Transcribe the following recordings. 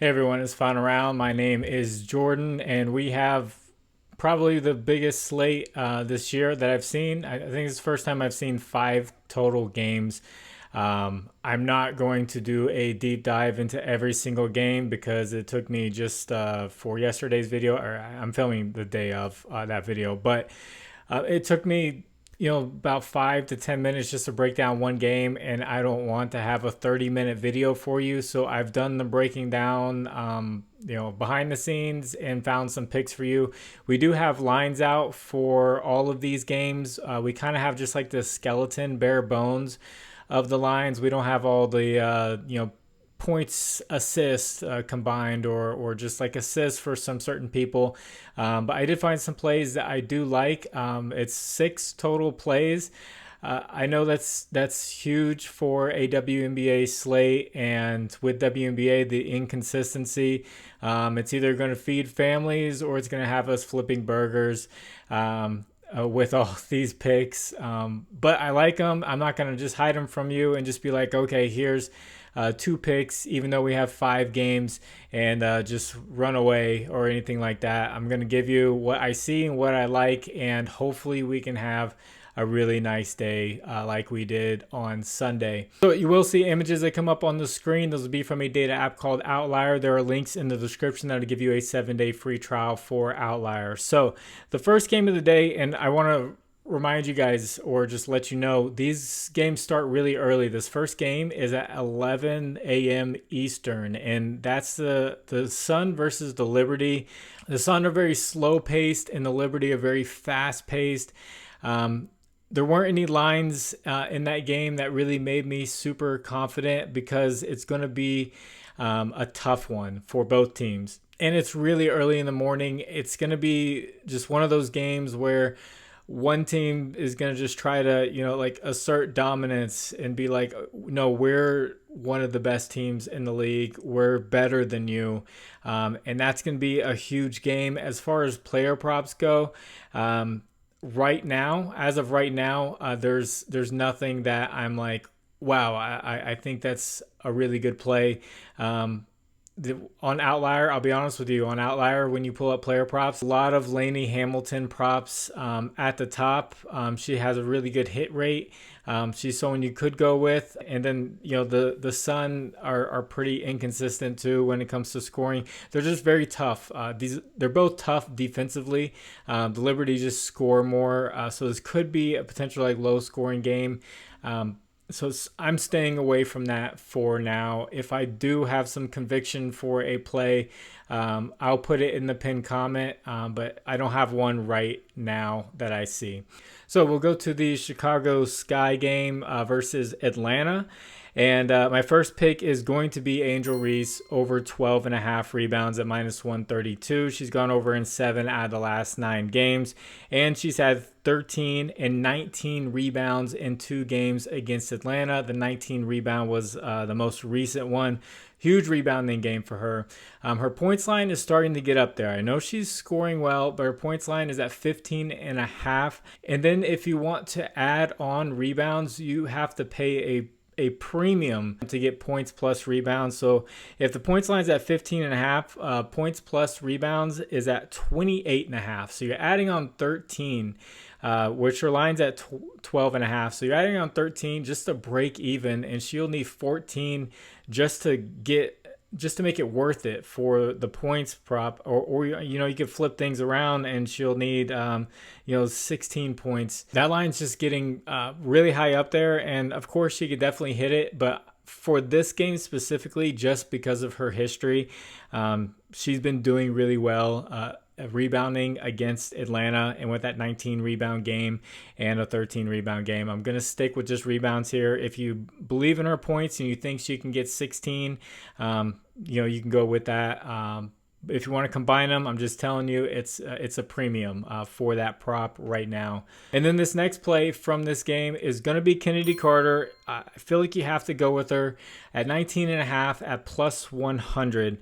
Hey everyone, it's Final Round. My name is Jordan, and we have probably the biggest slate this year that I've seen. I think it's the first time I've seen 5 total games. I'm not going to do a deep dive into every single game because it took me just for yesterday's video, or I'm filming the day of that video, but it took me about 5 to 10 minutes just to break down one game, and I don't want to have a 30-minute video for you. So I've done the breaking down, behind the scenes and found some picks for you. We do have lines out for all of these games. We kind of have just like the skeleton, bare bones of the lines. We don't have all the, points assists combined or just like assists for some certain people, but I did find some plays that I do like. It's 6 total plays. I know that's huge for a WNBA slate, and with WNBA the inconsistency, it's either going to feed families or it's going to have us flipping burgers with all these picks, but I like them. I'm not going to just hide them from you and just be like, okay, here's 2 picks, even though we have 5 games, and just run away or anything like that. I'm going to give you what I see and what I like, and hopefully we can have a really nice day like we did on Sunday. So you will see images that come up on the screen. Those will be from a data app called Outlier. There are links in the description that'll give you a 7-day free trial for Outlier. So the first game of the day, and I want to remind you guys or just let you know, these games start really early. This first game is at 11 a.m. Eastern, and that's the Sun versus the Liberty. The Sun are very slow paced and the Liberty are very fast paced. There weren't any lines in that game that really made me super confident because it's going to be a tough one for both teams, and it's really early in the morning. It's going to be just one of those games where one team is going to just try to, like assert dominance and be like, no, we're one of the best teams in the league. We're better than you. And that's going to be a huge game. As far as player props go, right now, as of right now, there's nothing that I'm like, wow, I think that's a really good play. On Outlier, I'll be honest with you, on Outlier, when you pull up player props, a lot of Lainey Hamilton props at the top. She has a really good hit rate. She's someone you could go with. And then, the Sun are pretty inconsistent too when it comes to scoring. They're just very tough. They're both tough defensively. The Liberty just score more. So this could be a potential like low scoring game. So I'm staying away from that for now. If I do have some conviction for a play, I'll put it in the pinned comment, but I don't have one right now that I see. So we'll go to the Chicago Sky game versus Atlanta. And my first pick is going to be Angel Reese over 12.5 rebounds at -132. She's gone over in 7 out of the last 9 games. And she's had 13 and 19 rebounds in 2 games against Atlanta. The 19 rebound was the most recent one. Huge rebounding game for her. Her points line is starting to get up there. I know she's scoring well, but her points line is at 15.5. And then if you want to add on rebounds, you have to pay a premium to get points plus rebounds. So if the points line is at 15.5, points plus rebounds is at 28.5. So you're adding on 13, which her line's at 12.5. So you're adding on 13 just to break even, and she'll need 14 just to make it worth it for the points prop, or you could flip things around and she'll need 16 points. That line's just getting really high up there, and of course she could definitely hit it, but for this game specifically, just because of her history, she's been doing really well rebounding against Atlanta, and with that 19 rebound game and a 13 rebound game, I'm going to stick with just rebounds here. If you believe in her points and you think she can get 16, you can go with that. if you want to combine them, I'm just telling you, it's a premium for that prop right now. And then this next play from this game is going to be Kennedy Carter. I feel like you have to go with her at 19.5 at plus 100.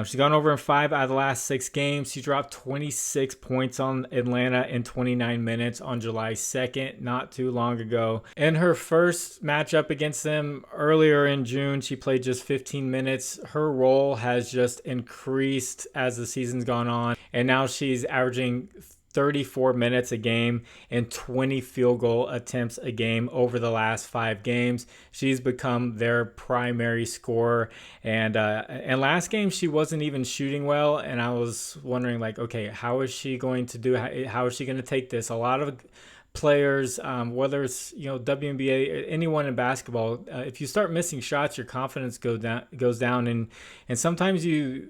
She's gone over in 5 out of the last 6 games. She dropped 26 points on Atlanta in 29 minutes on July 2nd, not too long ago. In her first matchup against them earlier in June, she played just 15 minutes. Her role has just increased as the season's gone on, and now she's averaging 34 minutes a game and 20 field goal attempts a game over the last 5 games. She's become their primary scorer, and last game she wasn't even shooting well, and I was wondering, like, okay, how is she going to do? How is she going to take this? A lot of players, whether it's WNBA, anyone in basketball, if you start missing shots, your confidence goes down, and sometimes you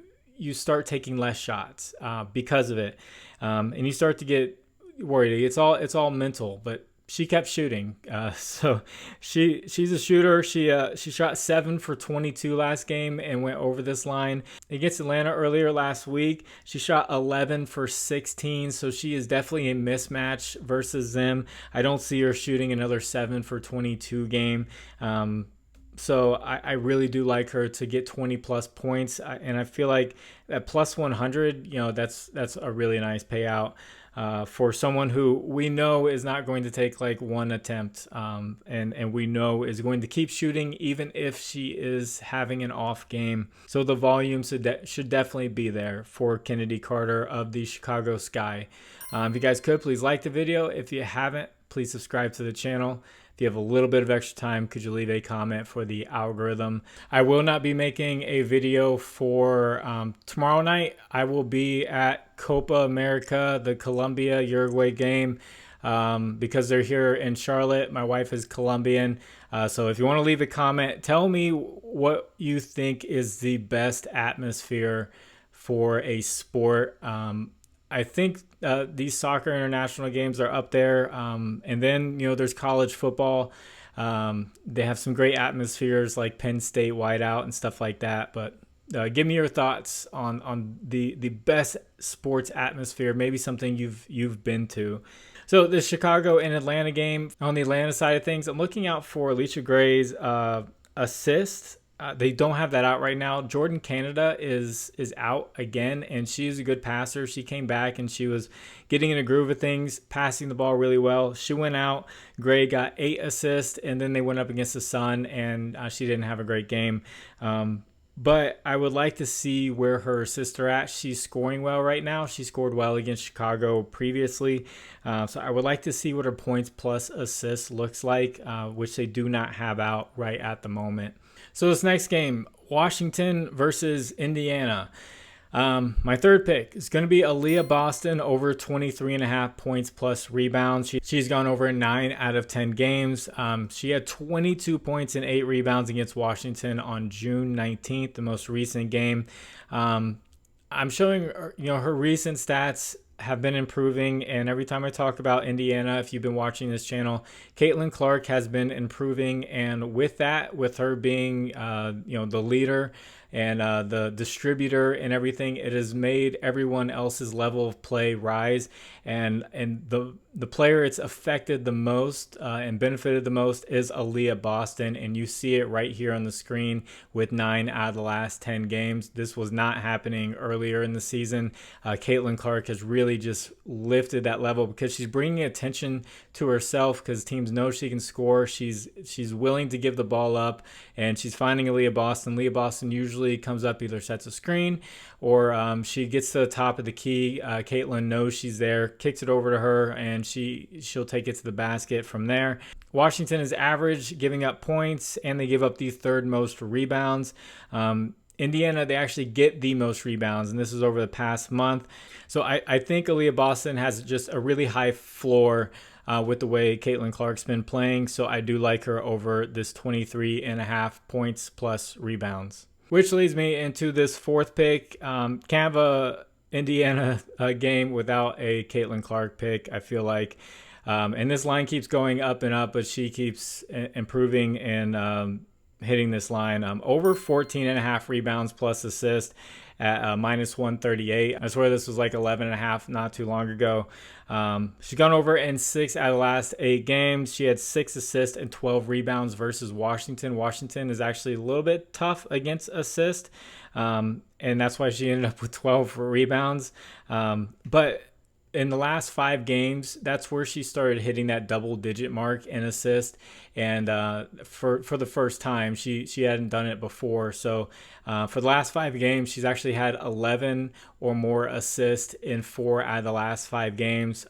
start taking less shots because of it, and you start to get worried. It's all mental, but she kept shooting, so she's a shooter. She shot 7 for 22 last game and went over this line. Against Atlanta earlier last week, she shot 11 for 16, so she is definitely a mismatch versus them. I don't see her shooting another 7 for 22 game. So I really do like her to get 20 plus points, and I feel like at plus 100, that's a really nice payout for someone who we know is not going to take like one attempt, and we know is going to keep shooting even if she is having an off game. So the volume should definitely be there for Kennedy Carter of the Chicago Sky. If you guys could, please like the video. If you haven't, please subscribe to the channel. If you have a little bit of extra time, could you leave a comment for the algorithm? I will not be making a video for tomorrow night. I will be at Copa America, the Colombia-Uruguay game, because they're here in Charlotte. My wife is Colombian. So if you want to leave a comment, tell me what you think is the best atmosphere for a sport. I think these soccer international games are up there. And then, there's college football. They have some great atmospheres like Penn State Whiteout and stuff like that. But give me your thoughts on the best sports atmosphere, maybe something you've been to. So the Chicago and Atlanta game, on the Atlanta side of things, I'm looking out for Alicia Gray's assist. They don't have that out right now. Jordan Canada is out again, and she's a good passer. She came back and she was getting in a groove of things, passing the ball really well. She went out. Gray got 8 assists, and then they went up against the Sun, and she didn't have a great game. But I would like to see where her assists are at. She's scoring well right now. She scored well against Chicago previously. So I would like to see what her points plus assists looks like, which they do not have out right at the moment. So this next game, Washington versus Indiana. My third pick is going to be Aaliyah Boston over 23.5 points plus rebounds. She's gone over 9 out of 10 games. She had 22 points and 8 rebounds against Washington on June 19th, the most recent game. I'm showing her recent stats have been improving, and every time I talk about Indiana, if you've been watching this channel, Caitlyn Clark has been improving, and with her being the leader and the distributor and everything, it has made everyone else's level of play rise, and the player it's affected the most and benefited the most is Aaliyah Boston, and you see it right here on the screen with 9 out of the last 10 games. This was not happening earlier in the season. Caitlyn Clark has really just lifted that level because she's bringing attention to herself because teams know she can score. She's willing to give the ball up, and she's finding Aaliyah Boston. Aaliyah Boston usually comes up, either sets a screen or she gets to the top of the key. Caitlyn knows she's there, kicks it over to her, and she'll take it to the basket from there. Washington is average giving up points, and they give up the 3rd most rebounds. Indiana, they actually get the most rebounds, and this is over the past month. So I think Aaliyah Boston has just a really high floor with the way Caitlyn Clark's been playing. So I do like her over this 23.5 points plus rebounds. Which leads me into this 4th pick. Kind of a Indiana game without a Caitlyn Clark pick, I feel like. And this line keeps going up and up, but she keeps improving, and hitting this line. Over 14.5 rebounds plus assist at minus 138. I swear this was like 11.5 not too long ago. She's gone over in 6 out of the last 8 games. She had 6 assists and 12 rebounds versus Washington. Washington is actually a little bit tough against assist, and that's why she ended up with 12 rebounds. But in the last 5 games, that's where she started hitting that double-digit mark in assist, and for the first time, she hadn't done it before. So for the last 5 games, she's actually had 11 or more assists in 4 out of the last 5 games.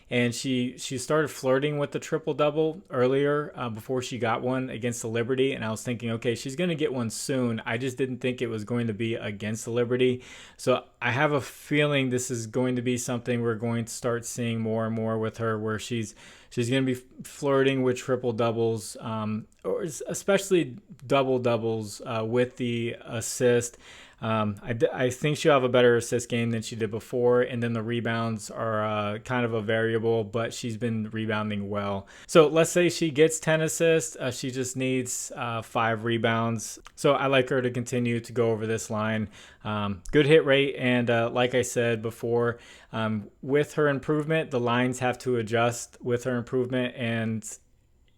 And she started flirting with the triple-double earlier before she got one against the Liberty, and I was thinking, okay, she's going to get one soon. I just didn't think it was going to be against the Liberty. So I have a feeling this is going to be something we're going to start seeing more and more with her, where she's going to be flirting with triple-doubles, or especially double-doubles with the assist. I think she'll have a better assist game than she did before, and then the rebounds are kind of a variable, but she's been rebounding well. So let's say she gets 10 assists, she just needs 5 rebounds. So I like her to continue to go over this line. Good hit rate, and like I said before, with her improvement, the lines have to adjust with her improvement, and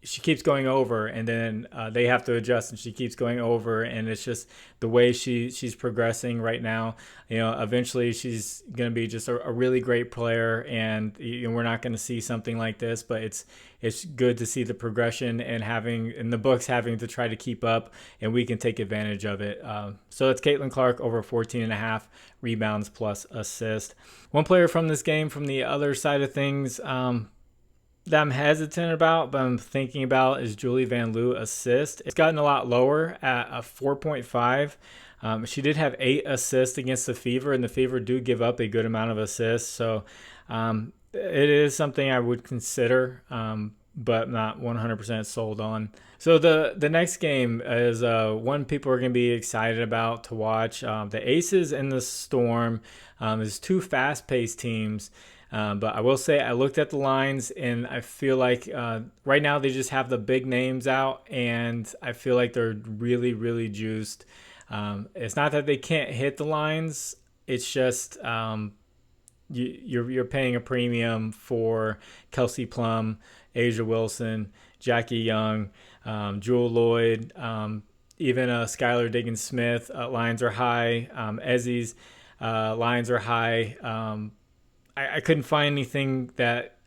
she keeps going over, and then they have to adjust, and she keeps going over, and it's just the way she's progressing right now. Eventually she's going to be just a really great player, and we're not going to see something like this, but it's good to see the progression and having to try to keep up, and we can take advantage of it. So it's Caitlyn Clark over 14.5 rebounds plus assist. One player from this game from the other side of things, that I'm hesitant about, but I'm thinking about, is Julie Van Loo assist. It's gotten a lot lower at a 4.5. She did have 8 assists against the Fever, and the Fever do give up a good amount of assists. So it is something I would consider, but not 100% sold on. So the next game is one people are going to be excited about to watch. The Aces and the Storm is 2 fast-paced teams. But I will say I looked at the lines, and I feel like right now they just have the big names out, and I feel like they're really, really juiced. It's not that they can't hit the lines. It's just you're paying a premium for Kelsey Plum, Asia Wilson, Jackie Young, Jewel Lloyd, even Skylar Diggins-Smith. Lines are high. Ezzy's lines are high. I couldn't find anything that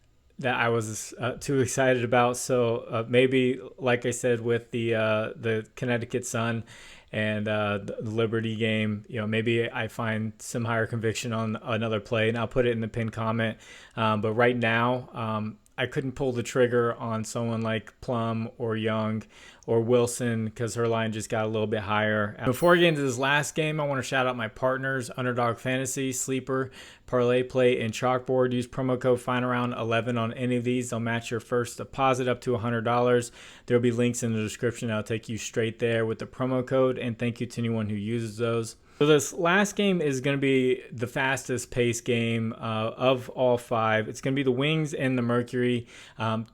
I was too excited about. So maybe, like I said, with the Connecticut Sun and the Liberty game, maybe I find some higher conviction on another play, and I'll put it in the pinned comment. But right now, I couldn't pull the trigger on someone like Plum or Young or Wilson because her line just got a little bit higher. Before I get into this last game, I want to shout out my partners, Underdog Fantasy, Sleeper, ParlayPlay, and ChalkBoard. Use promo code FinalRound11 on any of these. They'll match your first deposit up to $100. There'll be links in the description. That'll take you straight there with the promo code, and thank you to anyone who uses those. So this last game is going to be the fastest pace game of all 5. It's going to be the Wings and the Mercury,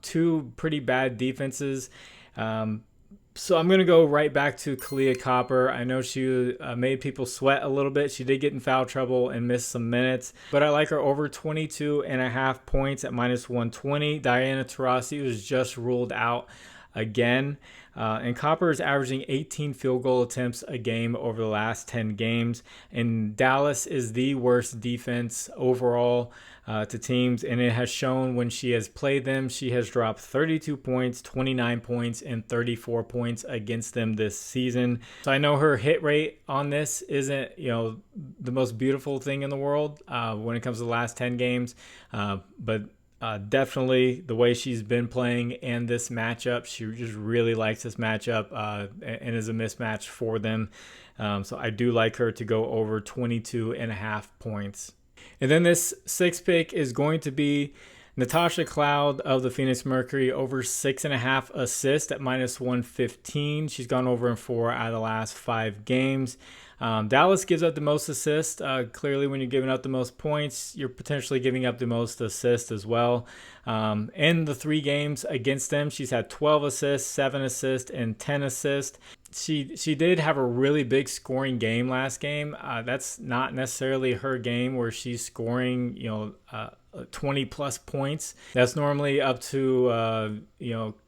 2 pretty bad defenses. So I'm going to go right back to Kalia Copper. I know she made people sweat a little bit. She did get in foul trouble and missed some minutes, but I like her over 22.5 points at minus 120. Diana Taurasi was just ruled out again. And Copper is averaging 18 field goal attempts a game over the last 10 games. And Dallas is the worst defense overall to teams. And it has shown when she has played them, she has dropped 32 points, 29 points, and 34 points against them this season. So I know her hit rate on this isn't, the most beautiful thing in the world when it comes to the last 10 games. But definitely the way she's been playing and this matchup, she just really likes this matchup and is a mismatch for them. So I do like her to go over 22.5 points. And then this 6th pick is going to be Natasha Cloud of the Phoenix Mercury over 6.5 assists at minus 115. She's gone over in 4 out of the last 5 games. Dallas gives up the most assists. Clearly, when you're giving up the most points, you're potentially giving up the most assists as well. In the 3 games against them, she's had 12 assists, 7 assists, and 10 assists. She did have a really big scoring game last game. That's not necessarily her game where she's scoring, 20 plus points. That's normally up to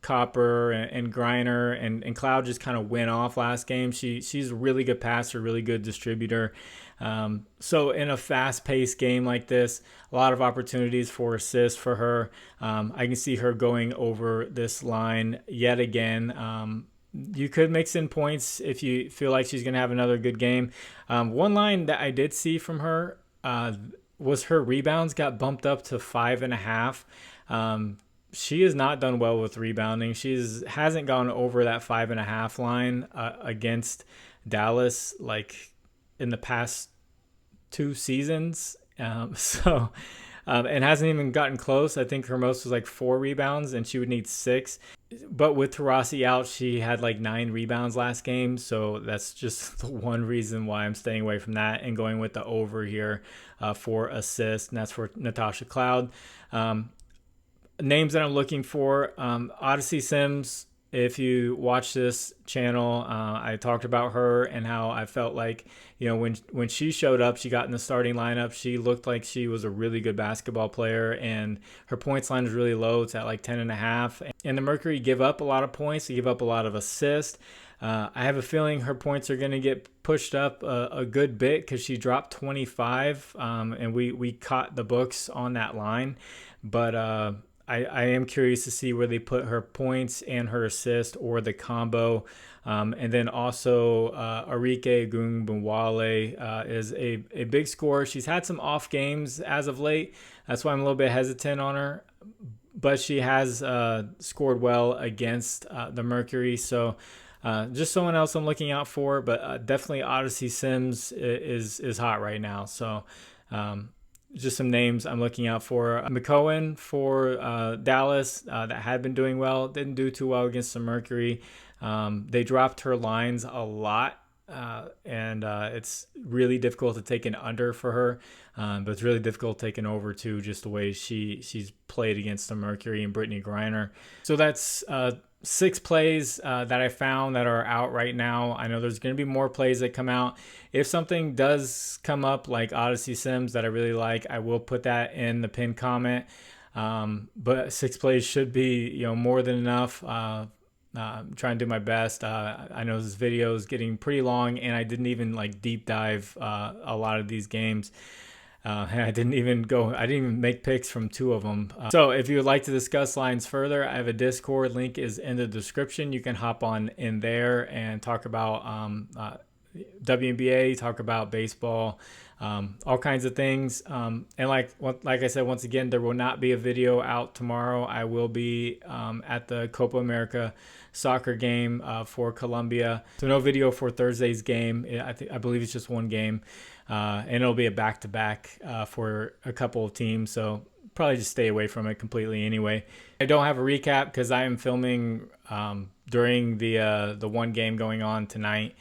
Copper and Griner, and Cloud just kind of went off last game. She's a really good passer, really good distributor. So in a fast-paced game like this, a lot of opportunities for assists for her. I can see her going over this line yet again. You could mix in points if you feel like she's going to have another good game. One line that I did see from her was her rebounds got bumped up to 5.5. She has not done well with rebounding. Hasn't gone over that 5.5 line against Dallas like in the past 2 seasons. And hasn't even gotten close. I think her most was like 4 rebounds, and she would need 6. But with Taurasi out, she had like 9 rebounds last game. So that's just the one reason why I'm staying away from that and going with the over here for assists. And that's for Natasha Cloud. Names that I'm looking for, Odyssey Sims. If you watch this channel, I talked about her and how I felt like, when she showed up, she got in the starting lineup. She looked like she was a really good basketball player, and her points line is really low. It's at like 10.5. And the Mercury give up a lot of points. They give up a lot of assists. I have a feeling her points are going to get pushed up a good bit because she dropped 25, and we caught the books on that line. But I am curious to see where they put her points and her assist or the combo. And then also Arike Gungbwale is a big scorer. She's had some off games as of late. That's why I'm a little bit hesitant on her. But she has scored well against the Mercury. So just someone else I'm looking out for. But definitely Odyssey Sims is hot right now. So just some names I'm looking out for. McCohen for Dallas that had been doing well. Didn't do too well against the Mercury. They dropped her lines a lot. And it's really difficult to take an under for her. But it's really difficult taking over too, just the way she's played against the Mercury and Brittany Griner. So that's 6 plays that I found that are out right now. I know there's going to be more plays that come out. If something does come up like Odyssey Sims that I really like, I will put that in the pinned comment. But 6 plays should be more than enough. I'm trying to do my best. I know this video is getting pretty long, and I didn't even deep dive a lot of these games. I didn't even make picks from 2 of them. So if you would like to discuss lines further, I have a Discord. Link is in the description. You can hop on in there and talk about WNBA, talk about baseball, all kinds of things. And like I said, once again, there will not be a video out tomorrow. I will be at the Copa America soccer game for Colombia. So no video for Thursday's game. I believe it's just 1 game. And it'll be a back-to-back for a couple of teams, so probably just stay away from it completely anyway. I don't have a recap because I am filming during the 1 game going on tonight,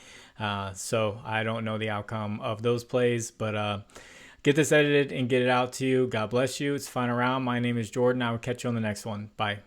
so I don't know the outcome of those plays, but get this edited and get it out to you. God bless you. It's Final Round. My name is Jordan. I will catch you on the next one. Bye.